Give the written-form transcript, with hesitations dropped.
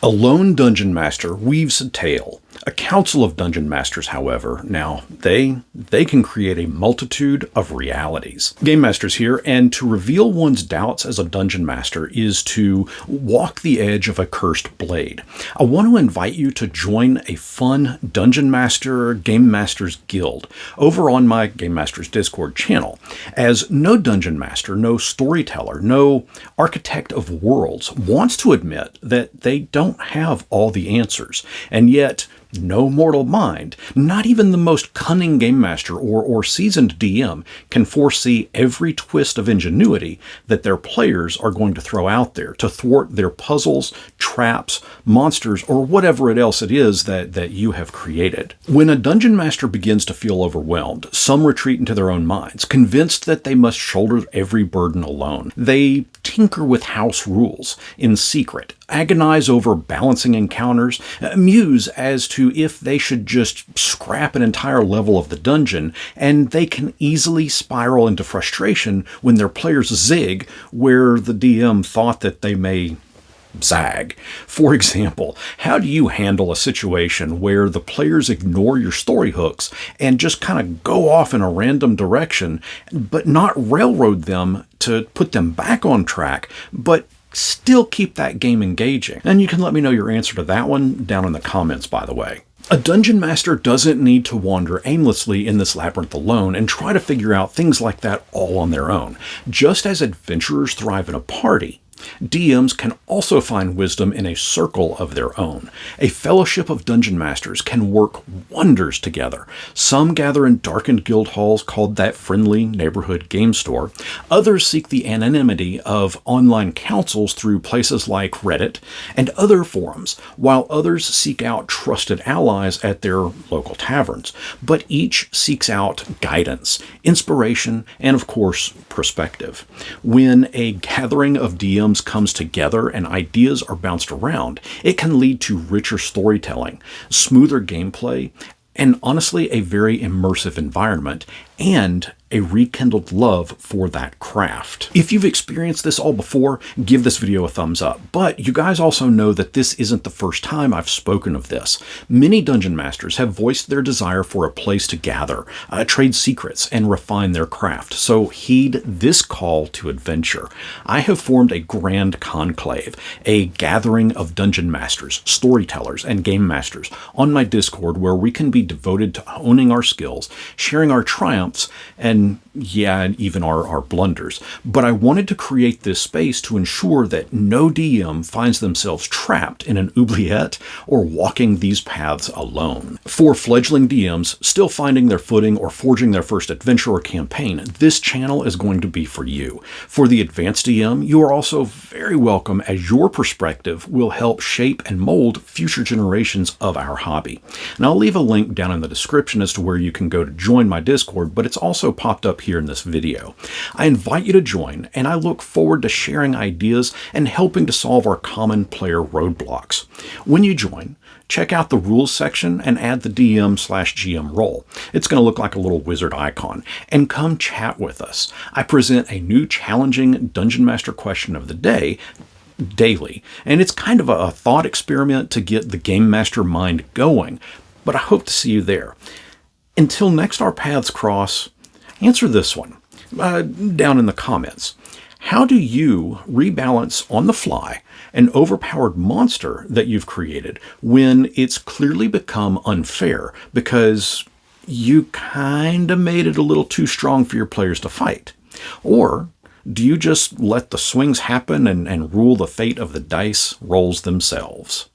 A lone dungeon master weaves a tale. A council of dungeon masters, however, now they can create a multitude of realities. GameMasters here, and to reveal one's doubts as a dungeon master is to walk the edge of a cursed blade. I want to invite you to join a fun Dungeon Master GameMasters guild over on my GameMasters Discord channel. As no dungeon master, no storyteller, no architect of worlds wants to admit that they don't have all the answers, and yet no mortal mind, not even the most cunning game master or seasoned DM, can foresee every twist of ingenuity that their players are going to throw out there to thwart their puzzles, traps, monsters, or whatever else it is that you have created. When a dungeon master begins to feel overwhelmed, some retreat into their own minds, convinced that they must shoulder every burden alone. They tinker with house rules in secret, agonize over balancing encounters, muse as to if they should just scrap an entire level of the dungeon, and they can easily spiral into frustration when their players zig where the DM thought that they may zag. For example, how do you handle a situation where the players ignore your story hooks and just kind of go off in a random direction, but not railroad them to put them back on track, but still keep that game engaging? And you can let me know your answer to that one down in the comments, by the way. A dungeon master doesn't need to wander aimlessly in this labyrinth alone and try to figure out things like that all on their own. Just as adventurers thrive in a party, DMs can also find wisdom in a circle of their own. A fellowship of dungeon masters can work wonders together. Some gather in darkened guild halls called that friendly neighborhood game store. Others seek the anonymity of online councils through places like Reddit and other forums, while others seek out trusted allies at their local taverns. But each seeks out guidance, inspiration, and of course, perspective. When a gathering of DMs comes together and ideas are bounced around, it can lead to richer storytelling, smoother gameplay, and honestly, a very immersive environment, and a rekindled love for that craft. If you've experienced this all before, give this video a thumbs up. But you guys also know that this isn't the first time I've spoken of this. Many dungeon masters have voiced their desire for a place to gather, trade secrets, and refine their craft. So heed this call to adventure. I have formed a grand conclave, a gathering of dungeon masters, storytellers, and game masters on my Discord, where we can be devoted to honing our skills, sharing our triumphs, and even our blunders. But I wanted to create this space to ensure that no DM finds themselves trapped in an oubliette or walking these paths alone. For fledgling DMs still finding their footing or forging their first adventure or campaign, this channel is going to be for you. For the advanced DM, you are also very welcome, as your perspective will help shape and mold future generations of our hobby. And I'll leave a link down in the description as to where you can go to join my Discord, but it's also popped up here in this video. I invite you to join, and I look forward to sharing ideas and helping to solve our common player roadblocks. When you join, check out the rules section and add the DM/GM role. It's going to look like a little wizard icon. And come chat with us. I present a new challenging Dungeon Master question of the day daily, and it's kind of a thought experiment to get the Game Master mind going, but I hope to see you there. Until next our paths cross, answer this one down in the comments. How do you rebalance on the fly an overpowered monster that you've created when it's clearly become unfair because you kind of made it a little too strong for your players to fight? Or do you just let the swings happen and rule the fate of the dice rolls themselves?